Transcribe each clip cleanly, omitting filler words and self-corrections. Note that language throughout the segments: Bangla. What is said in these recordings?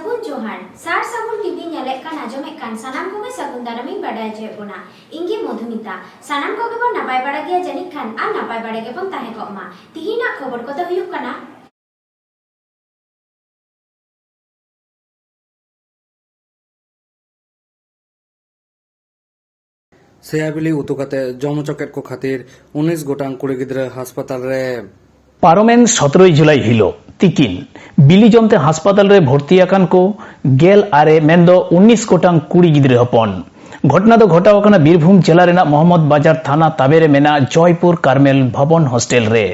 सागुन जोहार सार सागुन टीवी नेलेक कान आजमेक कान सानाम कोगे सागुन दारामिन बाडाय जेबोना इंगी मधुमिता सानाम कोगे बो नापाय बाड़ा गिया जानिक खान आ नापाय बाड़ा गे बन ताहे कोमा तिहिना खबर कोदो हुयुक काना सेयाबिली उतु काते जमचकेट को खातिर 19 गोटांग कुड़ी गिद्रा हासपाताल रे पारोमेन 17 जुलाई हिलो तिकिन बिली जमते हासपाताल रे भर्ती आकान को गेल आरे मेंदो 19 गोटांग कुड़ी गिद्रा हपन घटना दो घटाव कना बीरभूम जिला रेना मोहम्मद बाजार थाना ताबेरे मेना जयपुर कार्मेल भवन हॉस्टेल रे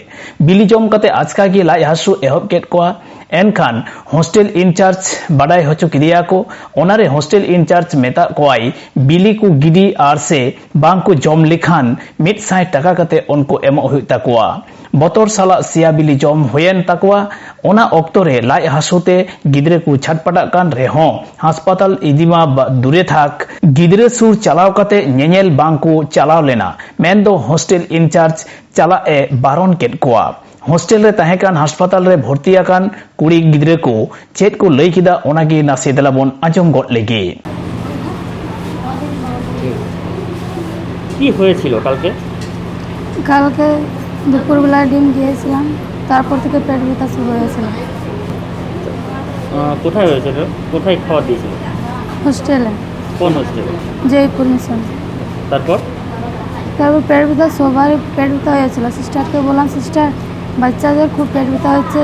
बिली जम काते आजका की लाई हासु एहब केट कोआ एनखान हॉस्टेल इंचार्ज बाडाय हचो किदिया को ओनारे हॉस्टेल इंचार्ज मेता कोआई बिली को गिदी आर से बांग को जम लिखान 100 टाका काते उनको एमो हुई ताकुआ बतर साला सिया बिली जम होयन ताकुआ ओना ऑक्टो रे लाई हासुते गिद्रे को छटपटा कान रेहो हासपाताल इदिमा दूरे थाक गिद्रे सुर चलाव काते नेनेल बांग को चलाव लेना मेन दो हॉस्टेल इंचार्ज चला ए बारन केट कोआ हॉस्टेल रे ताहेकान हासपाताल रे भर्ती आकान कुड़ी गिद्रे को चेत को लई किदा ओनागी नासे देलाबन आजम गट लेगी কি হয়েছিল কালকে কালকে দুপুরবেলা ডিম দিয়েছিলাম তারপর থেকে পেট ব্যথা শুরু হয়েছিল কোথায় হয়েছিল কোথায় খাবার দিয়েছিল হোস্টেলে কোন হোস্টেলে জয়পুর মিশন তারপর পেট ব্যথা সবারই পেট ব্যথা হয়েছিল সিস্টারকে বললাম সিস্টার বাচ্চাদের খুব পেট ব্যথা হচ্ছে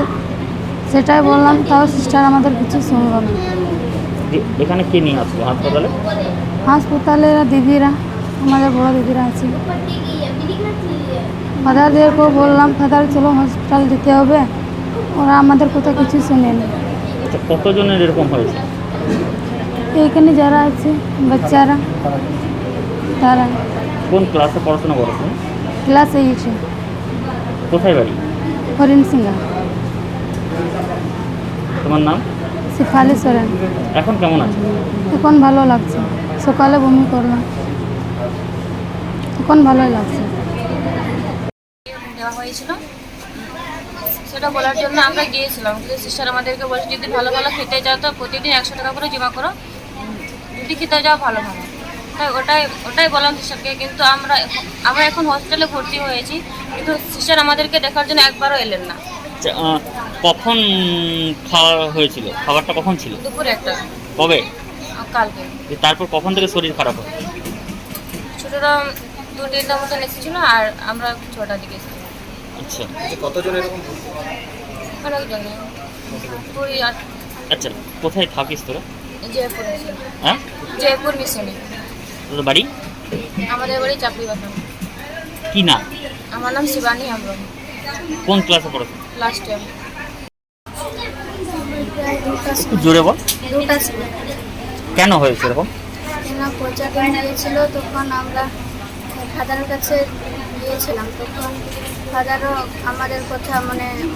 সেটাই বললাম তাও সিস্টার আমাদের কিছু শুনলো না এখানে কে নিয়ে আসলো হাসপাতালে হাসপাতালে দিদিরা আমাদের বড় দিদিরা আছে ফাদারদেরকেও বললাম ফাদার চলো হসপিটাল যেতে হবে ওরা আমাদের কোথাও কিছু শোনেনি আচ্ছা কতজনের এরকম হয়েছে এইখানে যারা আছে বাচ্চারা তারা কোন ক্লাসে পড়াশোনা করছেন ক্লাস 8 কোথায় বাড়ি হরিণ সিংহা তোমার নাম শিফালি সোরেন এখন কেমন আছে এখন ভালো লাগছে সকালে বমি করলাম এখন ভালোই লাগছে দেওয়া হয়েছিল সেটা বলার জন্য আমরা গিয়েছিলাম কিন্তু সিস্টার আমাদেরকে বলছে যদি ভালো ভালো খেতে যাও তো প্রতিদিন 100 টাকা করে জমা করো যদি খেতে যাও ভালো ভালো তাই ওটাই বললাম সিস্টারকে কিন্তু আমরা এখন হসপিটালে ভর্তি হয়েছি কিন্তু সিস্টার আমাদেরকে দেখার জন্য একবারও এলেন না কখন খাওয়া হয়েছিল খাবারটা কখন ছিল দুপুরে একটা কবে কালকে তারপর কখন থেকে শরীর খারাপ হয় ছোটরা 2-3টার মতন এসেছিল আর আমরা 6টার দিকে এসেছি আচ্ছা কতজন এরকম অনেকজন 20 আচ্ছা কোথায় থাকিস তোরা জয়পুর হ্যাঁ জয়পুর মিশনে তোর বাড়ি আমাদের বাড়ি চাপড়ি বাগান কি না আমার নাম শিবানী আমরম কোন ক্লাসে পড়ো লাস্ট ইয়ার একটু জোরে বল দুটা ছিল কেন হয়েছে এরকম না পচা ডিম দিয়েছিল তখন আমরা ফাদারের কাছে গিয়েছিলাম তখন ফাদারও আমাদের কথা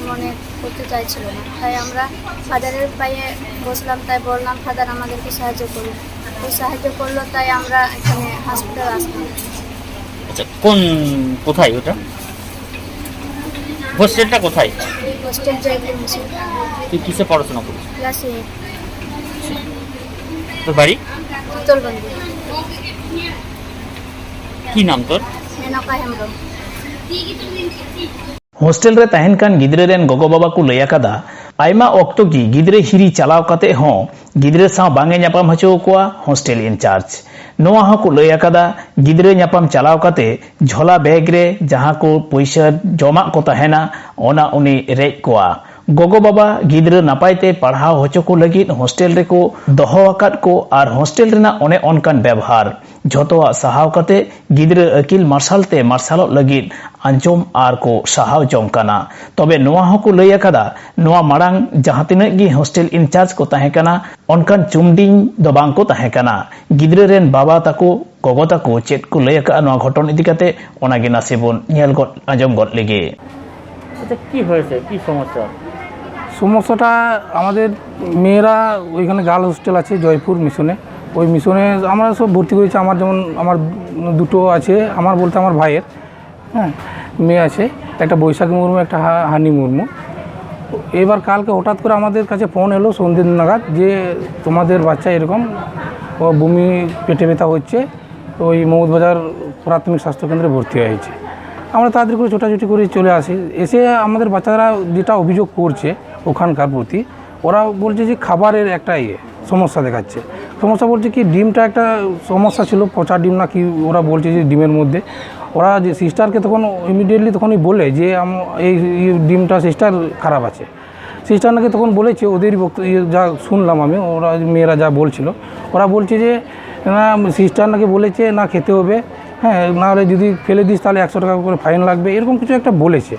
মনে করতে চাইছিল না তাই আমরা ফাদারের পায়ে বসলাম তাই বললাম ফাদার আমাদেরকে সাহায্য করুন তো সাহায্য করলো তাই আমরা এখানে হসপিটাল আসলাম আচ্ছা কোথায় ওটা হোস্টেলটা কোথায় হোস্টেল জয়পুর মিশন তুই কিসে পড়াশোনা করিস ক্লাস 8 তোর বাড়ি চিতলবন্দি কি নাম তোর মেনকা হেমব্রম हॉस्टेल रे तहन कान गिद्रे रेन गोगो बाबा को लया कदा आयमा ऑक्टो की गिद्रे हिरी चलाव काते हो गिद्रे सा बांगे न्यापाम हचो कोआ हॉस्टेल इंचार्ज नोआ ह को लया कदा गिद्रे न्यापाम चलाव काते झोला बैग रे जहां को पैसा जमा को तहना ओना उनी रेज कोआ गोगो बाबा गिद्रे नापायते पढ़ाव हचो को लगी हॉस्टेल रे को दोहो आकात को आर हॉस्टेल रेना ओने ऑनकान व्यवहार झोतोआ सहाव काते गिद्रे अकिल मार्शलते मार्शल लगी आंजम आर को सहाव जमकाना तबे नोआ हको लय अकादा नोआ मारांग जहां तिनाग गी हॉस्टेल इंचार्ज को ताहेकाना अनकान चुमडिंग दो बांग को ताहेकाना गिद्रे रेन बाबा ताको गोगो ताको चेत को लय अका नोआ घटन इदि काते ओनागे नासेबन नेल गट आंजम गट लेगे আচ্ছা কি হয়েছে কি সমস্যা সমস্যাটা আমাদের মেয়েরা ওইখানে গার্ল হোস্টেল আছে জয়পুর মিশনে ওই মিশনে আমরা সব ভর্তি করেছি আমার যেমন আমার দুটো আছে আমার বলতে আমার ভাইয়ের হ্যাঁ মেয়ে আছে একটা বৈশাখী মুর্মু একটা হানি মুর্মু এবার কালকে হঠাৎ করে আমাদের কাছে ফোন এলো সন্ধ্যে নাগাদ যে তোমাদের বাচ্চা এরকম ও বমি পেটে ব্যথা হচ্ছে, ওই মৌদবাজার প্রাথমিক স্বাস্থ্যকেন্দ্রে ভর্তি হয়েছে। আমরা তাড়াতাড়ি করে ছোটাছুটি করে চলে আসি। এসে আমাদের বাচ্চারা যেটা অভিযোগ করছে ওখানকার প্রতি, ওরা বলছে যে খাবারের একটা সমস্যা দেখাচ্ছে। সমস্যা বলছে কি ডিমটা একটা সমস্যা ছিল, পচা ডিম না কি ওরা বলছে যে ডিমের মধ্যে। ওরা যে সিস্টারকে তখন ইমিডিয়েটলি তখনই বলে যে এই ডিমটা সিস্টার খারাপ আছে। সিস্টার নাকি তখন বলেছে, ওদেরই যা শুনলাম আমি, ওরা মেয়েরা যা বলছিল, ওরা বলছে যে না সিস্টার নাকি বলেছে না খেতে হবে, হ্যাঁ নাহলে যদি ফেলে দিস তাহলে 100 টাকা করে ফাইন লাগবে, এরকম কিছু একটা বলেছে।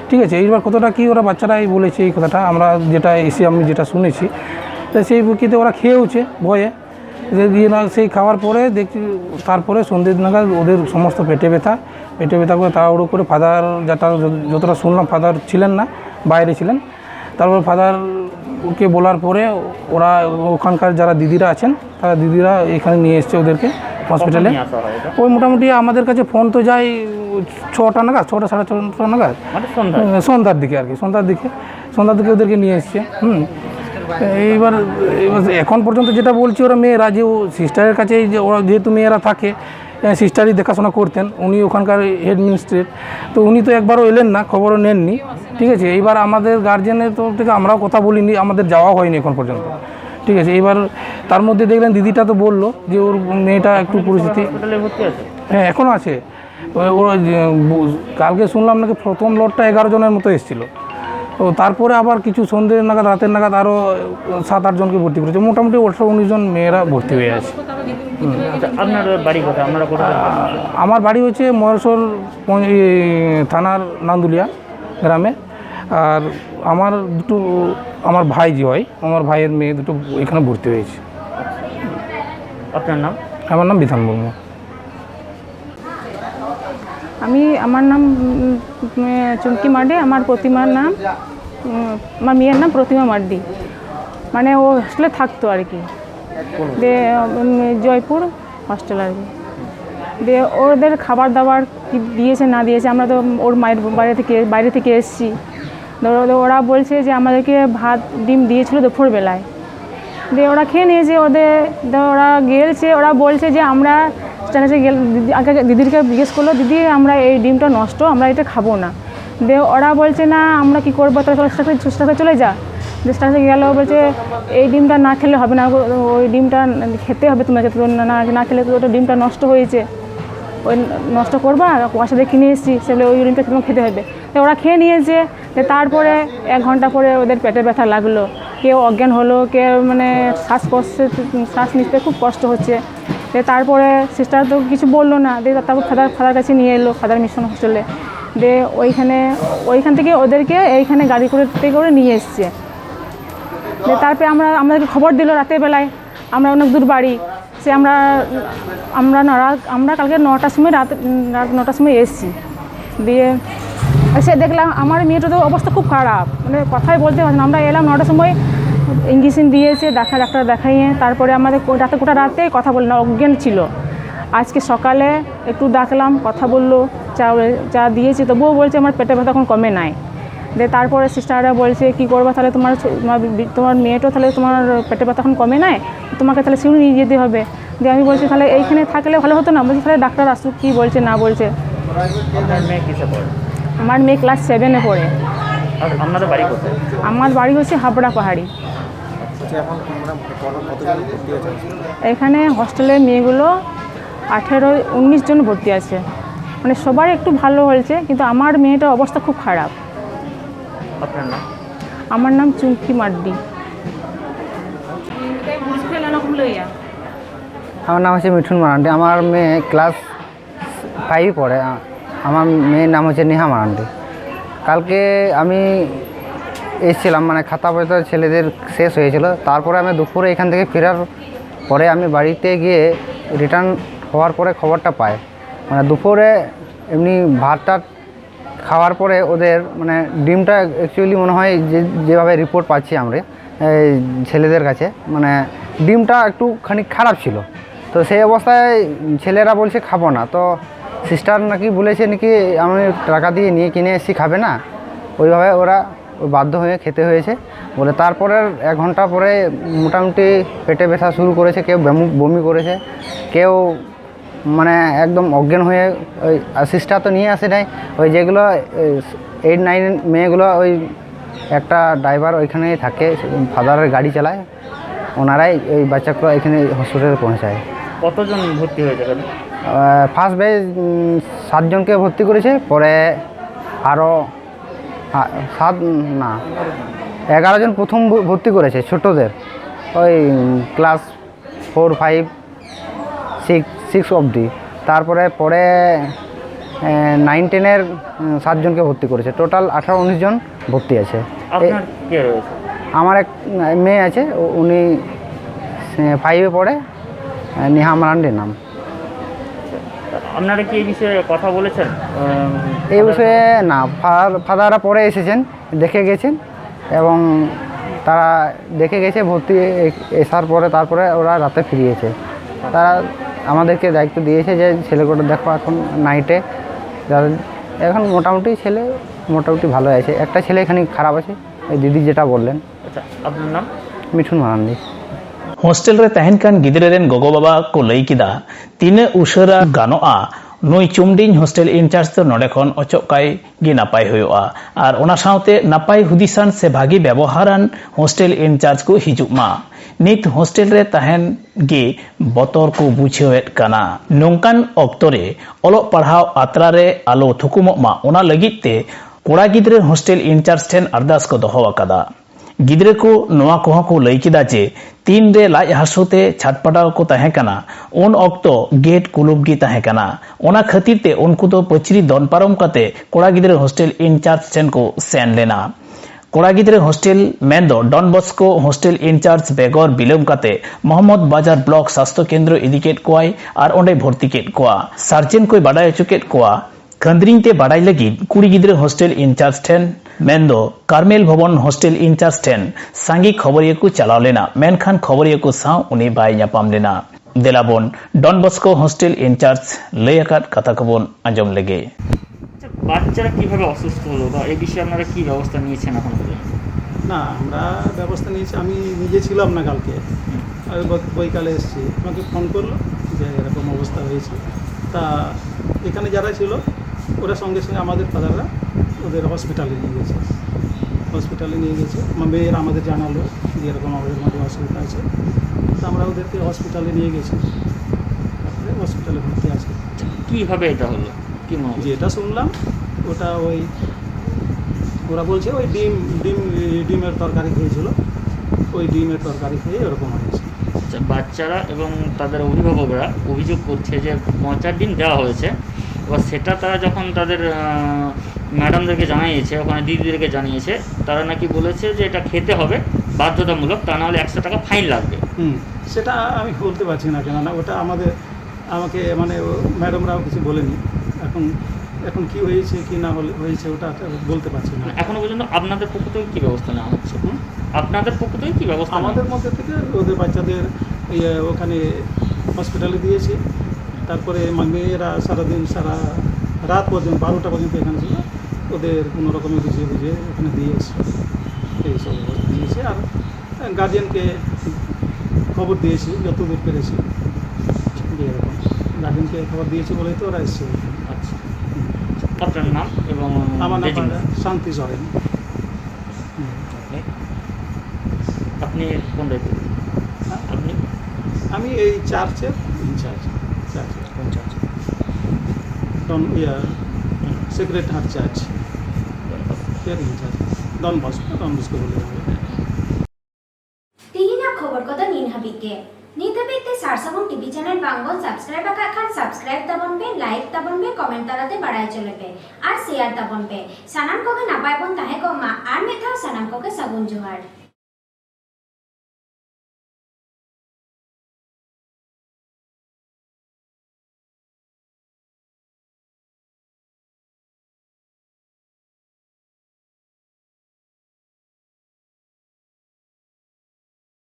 ঠিক আছে, এইবার কতটা কি ওরা বাচ্চারাই বলেছে এই কথাটা, আমরা যেটা এসে আমি যেটা শুনেছি, তো সেই বুকিতে ওরা খেয়েওছে ভয়ে দিয়ে না। সেই খাওয়ার পরে দেখছি তারপরে সন্ধ্যে নাগাদ ওদের সমস্ত পেটে ব্যথা করে তাড়াহুড়ো করে ফাদার যতটা শুনলাম ফাদার ছিলেন না, বাইরে ছিলেন। তারপর ফাদারকে বলার পরে ওরা ওখানকার যারা দিদিরা আছেন তারা দিদিরা এখানে নিয়ে এসছে ওদেরকে হসপিটালে। নিয়ে আসা হয় এটা? ওই মোটামুটি আমাদের কাছে ফোন তো যায় 6টা নাগাদ, 6টা সাড়ে 6টা নাগাদ, মানে সন্ধ্যায়? সন্ধ্যার দিকে আর কি, সন্ধ্যার দিকে ওদেরকে নিয়ে এসছে। এইবার এখন পর্যন্ত যেটা বলছি ওরা মেয়েরা যে ও সিস্টারের কাছে, যে ওরা যেহেতু মেয়েরা থাকে সিস্টারই দেখাশোনা করতেন, উনি ওখানকার হেড মিনিস্ট্রেট, তো উনি তো একবারও এলেন না, খবরও নেননি। ঠিক আছে, এইবার আমাদের গার্জেনের তরফ থেকে আমরাও কথা বলিনি, আমাদের যাওয়া হয়নি এখন পর্যন্ত। ঠিক আছে, এইবার তার মধ্যে দেখলেন দিদিটা তো বললো যে ওর মেয়েটা একটু পরিস্থিতি, হসপিটালে ভর্তি আছে? হ্যাঁ এখনও আছে। ওরা কালকে শুনলাম নাকি প্রথম লটটা 11 জনের মতো এসেছিলো, তো তারপরে আবার কিছু সন্ধ্যে নাগাদ রাতের নাগাদ আরও 7-8 জনকে ভর্তি করেছে, মোটামুটি 18-19 জন মেয়েরা ভর্তি হয়ে আছে। আচ্ছা, আপনার বাড়ি কোথায়? আপনারা কোথায়? আমার বাড়ি হচ্ছে মহেশ্বর থানার নান্দুলিয়া গ্রামে। আর আমার ভাই যে হয়, আমার ভাইয়ের মেয়ে দুটো এখানে ভর্তি হয়েছে। আপনার নাম? আমার নাম বিধান মুর্মু। আমার নাম চুমকি মার্ডি, আমার প্রতিমার নাম আমার মেয়ের নাম প্রতিমা মার্ডি। মানে ও হস্টেলে থাকতো আর কি, দিয়ে জয়পুর হস্টেল আর কি। দিয়ে ওদের খাবার দাবার কি দিয়েছে না দিয়েছে, আমরা তো ওর মায়ের বাইরে থেকে এসেছি। ওরা বলছে যে আমাদেরকে ভাত ডিম দিয়েছিল দুপুরবেলায়, দিয়ে ওরা খেয়ে নিয়েছে। ওরা গেলছে, ওরা বলছে যে আমরা কাছে আগে দিদিকে জিজ্ঞেস করলো, দিদি আমরা এই ডিমটা নষ্ট, আমরা এটা খাবো না। দিয়ে ওরা বলছে না আমরা কি করবো, তাহলে চেষ্টা চলে যা। চেষ্টা গেল, বলছে এই ডিমটা না খেলে হবে না, ওই ডিমটা খেতে হবে তোমাকে, না খেলে তো ওটা ডিমটা নষ্ট হয়েছে, ওই নষ্ট করবা, পয়সা কিনে এসেছি, সেগুলো ওই ডিমটা তোমাকে খেতে হবে। তো ওরা খেয়ে নিয়েছে। তারপরে 1 ঘন্টা পরে ওদের পেটে ব্যথা লাগলো, কেউ অজ্ঞান হলো, কেউ মানে শ্বাস নিতে খুব কষ্ট হচ্ছে। তারপরে সিস্টার তো কিছু বললো না, দিয়ে তারপর ফাদার কাছে নিয়ে এলো, ফাদার মিশন হোস্টেলে। দিয়ে ওইখান থেকে ওদেরকে এইখানে গাড়ি করে নিয়ে এসছে। দিয়ে তারপরে আমাদেরকে খবর দিল রাতের বেলায়, আমরা অনেক দূর বাড়ি, সে আমরা কালকে 9টার সময় রাত 9টার সময় এসেছি। দিয়ে এসে দেখলাম আমার মেয়েটা তো অবস্থা খুব খারাপ, মানে কথাই বলতে পারছি না। আমরা এলাম 9টার সময়, ইঞ্জেকশন দিয়েছে, ডাক্তার দেখাইয়ে তারপরে আমাদের গোটা রাতে কথা বলল না, অজ্ঞান ছিল। আজকে সকালে একটু ডাকলাম, কথা বললো, চা দিয়েছি, তবুও বলছে আমার পেটে ব্যথা এখন কমে নাই। দিয়ে তারপরে সিস্টাররা বলছে কী করবো তাহলে, তোমার মেয়েটাও তাহলে তোমার পেটে ব্যথা এখন কমে নাই, তোমাকে তাহলে শিউরি নিয়ে যেতে হবে। দিয়ে আমি বলছি তাহলে এইখানে থাকলে ভালো হতো না, বলছি তাহলে ডাক্তার আসুক, কী বলছে না বলছে। আপনার মেয়ে কিসে পড়ে? আমার মেয়ে ক্লাস 7-এ পড়ে। আর আপনাদের বাড়ি কোথায়? আমার বাড়ি হচ্ছে হাবড়া পাহাড়ি। এখানে হস্টেলের মেয়েগুলো 18-19 জন ভর্তি আছে, মানে সবার একটু ভালো হয়েছে, কিন্তু আমার মেয়েটার অবস্থা খুব খারাপ। আপনার নাম? আমার নাম চুমকি মার্ডি। আমার নাম হচ্ছে মিঠুন মারান্ডি। আমার মেয়ে ক্লাস 5 পড়ে। আমার মেয়ের নাম হচ্ছে নেহা মারান্ডি। কালকে আমি এসেছিলাম, মানে খাতা পয়সা ছেলেদের শেষ হয়েছিল, তারপরে আমি দুপুরে এখান থেকে ফেরার পরে আমি বাড়িতে গিয়ে রিটার্ন হওয়ার পরে খবরটা পাই। মানে দুপুরে এমনি ভাতটা খাওয়ার পরে ওদের মানে ডিমটা অ্যাকচুয়ালি মনে হয় যেভাবে রিপোর্ট পাচ্ছি আমরা ছেলেদের কাছে, মানে ডিমটা একটুখানি খারাপ ছিল। তো সেই অবস্থায় ছেলেরা বলছে খাবো না, তো সিস্টার নাকি বলেছে নাকি আমি টাকা দিয়ে নিয়ে কিনে এসেছি, খাবে না, ওইভাবে ওরা ওই বাধ্য হয়ে খেতে হয়েছে বলে তারপরে 1 ঘন্টা পরে মোটামুটি পেটে ব্যথা শুরু করেছে, কেউ বমি করেছে, কেউ মানে একদম অজ্ঞান হয়ে ওই সিস্টার তো নিয়ে আসে নাই, ওই যেগুলো 8-9 মেয়েগুলো ওই একটা ড্রাইভার ওইখানেই থাকে, ফাদারের গাড়ি চালায়, ওনারাই ওই বাচ্চাগুলো এখানে হসপিটালে পৌঁছায়। কতজন ভর্তি হয়েছে এখানে? ফার্স্ট বেজ 7 জনকে ভর্তি করেছে, পরে আরও 11 জন প্রথম ভর্তি করেছে ছোটদের, ওই ক্লাস 4, 5, 6 অবধি। তারপরে 9-10-এর 7 জনকে ভর্তি করেছে, টোটাল 18-19 জন ভর্তি আছে। আপনার কে রয়েছে? আমার এক মেয়ে আছে, উনি 5-এ পড়ে, নেহা মারান্ডির নাম। আপনারা কি এই বিষয়ে কথা বলেছেন? এই বিষয়ে না, ফাদাররা পরে এসেছেন, দেখে গেছেন এবং তারা দেখে গেছে, ভর্তি আসার পরে তারপরে ওরা রাতে ফিরিয়েছে। তারা আমাদেরকে দায়িত্ব দিয়েছে যে ছেলেগুলো দেখো এখন নাইটে, এখন মোটামুটি ছেলে মোটামুটি ভালো আছে, একটা ছেলে এখানে খারাপ আছে, এই দিদি যেটা বললেন। আচ্ছা, আপনার নাম? মিঠুন মারান্ডি। हॉस्टल रे तहन कान गिदरे रेन गोगो बाबा को लई किदा तीने उशरा गानोआ नुई चुमडिंग हॉस्टल इंचार्ज तो नोडे खन अचकाय गे नापाय होयोआ आर ओना साउते नापाय हुदिसान से भागी व्यवहारान हॉस्टल इंचार्ज को हिजुमा नित हॉस्टल रे तहन गे बतर को बुझेवेत काना नोंकान अक्तरे ओलो पढ़ाव आत्रा रे आलो थुकुममा ओना लगिते कोड़ा गिदरे हॉस्टल इंचार्ज ठेन अरदास को दोहो आकादा। गिदरे को नोआ कोह को लई किदा जे 3 रे लाज हासुते छाटपटाव को तहे काना उन ऑक्तो गेट कुलुबगी तहे काना ओना खातिर ते उनको तो पचरी दन पारम कते कोड़ा गिदरे हॉस्टल इंचार्ज सेन को सेन लेना। कोड़ा गिदरे हॉस्टल मेन दो डॉन बस्को हॉस्टल इंचार्ज बेगर बिलम कते मोहम्मद बाजार ब्लॉक स्वास्थ्य केंद्र इदिकेट कोआय आर ओंडे भर्ती केट कोआ सार्जन कोई बाडाय चुकेट कोआ खंद्रिंग ते बाडाय लगी कुड़ी गिदरे हॉस्टल इंचार्ज ठेन मेन्दो कार्मेल भवन हॉस्टल इंचार्ज ठेन सांगी खबरिया को चलाव लेना मेनखान खबरिया को साव उनी बाय ᱧᱟᱯᱟᱢ लेना देलाबन डॉन बस्को हॉस्टल इंचार्ज लय आकाद कथा कबन आंजम लेगे। আচ্ছা, বাচ্চারা কিভাবে অসুস্থ হলো বা এই বিষয়ে আপনারা কি ব্যবস্থা নিয়েছেন এখন পর্যন্ত? না, আমরা ব্যবস্থা নিয়েছি, আমি নিজে ছিলাম না কালকে, আমি বৈকালে এসেছি, আমাকে ফোন করলো যে এরকম অবস্থা হয়েছে। তা এখানে যারা ছিল ওরা সঙ্গে সঙ্গে আমাদের ফাদাররা ওদের হসপিটালে নিয়ে গেছে, আমার মেয়েরা আমাদের জানালো যে এরকম আমাদের মধ্যে অসুবিধা আছে, তো আমরা ওদেরকে হসপিটালে নিয়ে গেছি, তারপরে হসপিটালে ভর্তি আছে। কীভাবে এটা হলো, কি মনে হয়? যেটা শুনলাম ওটা ওই ওরা বলছে ওই ডিমের তরকারি খেয়েছিল, ওই ডিমের তরকারি খেয়ে এরকম হয়েছে। আচ্ছা, বাচ্চারা এবং তাদের অভিভাবকরা অভিযোগ করছে যে পচার ডিম দেওয়া হয়েছে, এবার সেটা তারা যখন তাদের ম্যাডামদেরকে জানিয়েছে, ওখানে দিদিদেরকে জানিয়েছে, তারা নাকি বলেছে যে এটা খেতে হবে বাধ্যতামূলক, তা নাহলে 100 টাকা ফাইন লাগবে। সেটা আমি বলতে পারছি না, কেননা ওটা আমাকে মানে ম্যাডামরাও কিছু বলেনি, এখন কি হয়েছে কি না হয়েছে ওটা বলতে পারছি না। এখনো পর্যন্ত আপনাদের পক্ষ থেকে কী ব্যবস্থা নেওয়া হচ্ছে? আপনাদের পক্ষ থেকে কী ব্যবস্থা? আমাদের মধ্যে থেকে ওদের বাচ্চাদের ওখানে হসপিটালে দিয়েছি, তারপরে মেয়েরা সারা রাত পর্যন্ত 12টা পর্যন্ত এখানে ছিল, ওদের কোনো রকমের বুঝিয়ে ওখানে দিয়েছি, এইসব দিয়েছি। আর গার্জিয়ানকে খবর দিয়েছি যতদূর পেরেছি, এরকম গার্জিয়ানকে খবর দিয়েছি বলেই তো ওরা এসছে। আচ্ছা, আপনার নাম এবং? আমার নাম শান্তি সরেন। আপনি কোন দায়িত্ব? আমি এই চার্চের ইনচার্জ। কোন church? Sacred heart church in charge Don Bosco বলে। ᱛᱤᱦᱤᱧᱟᱜ ᱠᱷᱚᱵᱚᱨ ᱠᱚᱫᱚ ᱱᱤᱱ ᱦᱟᱹᱵᱤᱡ ᱜᱮ। ᱱᱤᱛ ᱦᱟᱹᱵᱤᱡ ᱛᱮ ᱥᱟᱨᱥᱟᱜᱩᱱ ᱴᱤᱵᱷᱤ ᱪᱮᱱᱮᱞ ᱵᱟᱝᱵᱚᱱ ᱥᱟᱵᱥᱠᱨᱟᱭᱤᱵ ᱟᱠᱟᱫ ᱠᱷᱟᱱ ᱥᱟᱵᱥᱠᱨᱟᱭᱤᱵ ᱛᱟᱵᱚᱱ ᱯᱮ, ᱞᱟᱭᱤᱠ ᱛᱟᱵᱚᱱ ᱯᱮ, ᱠᱚᱢᱮᱱᱴ ᱛᱟᱞᱟᱛᱮ ᱵᱟᱲᱟᱭ ᱦᱚᱪᱚ ᱞᱮᱯᱮ ᱟᱨ ᱥᱮᱭᱟᱨ ᱛᱟᱵᱚᱱ ᱯᱮ। ᱥᱟᱱᱟᱢ ᱠᱚᱜᱮ ᱱᱟᱯᱟᱭ ᱵᱚᱱ ᱛᱟᱦᱮᱸ ᱠᱚᱜ ᱢᱟ ᱟᱨ ᱢᱤᱫ ᱫᱷᱟᱣ ᱥᱟᱱᱟᱢ ᱠᱚᱜᱮ ᱥᱟᱹᱜᱩᱱ ᱡᱚᱦᱟᱨ।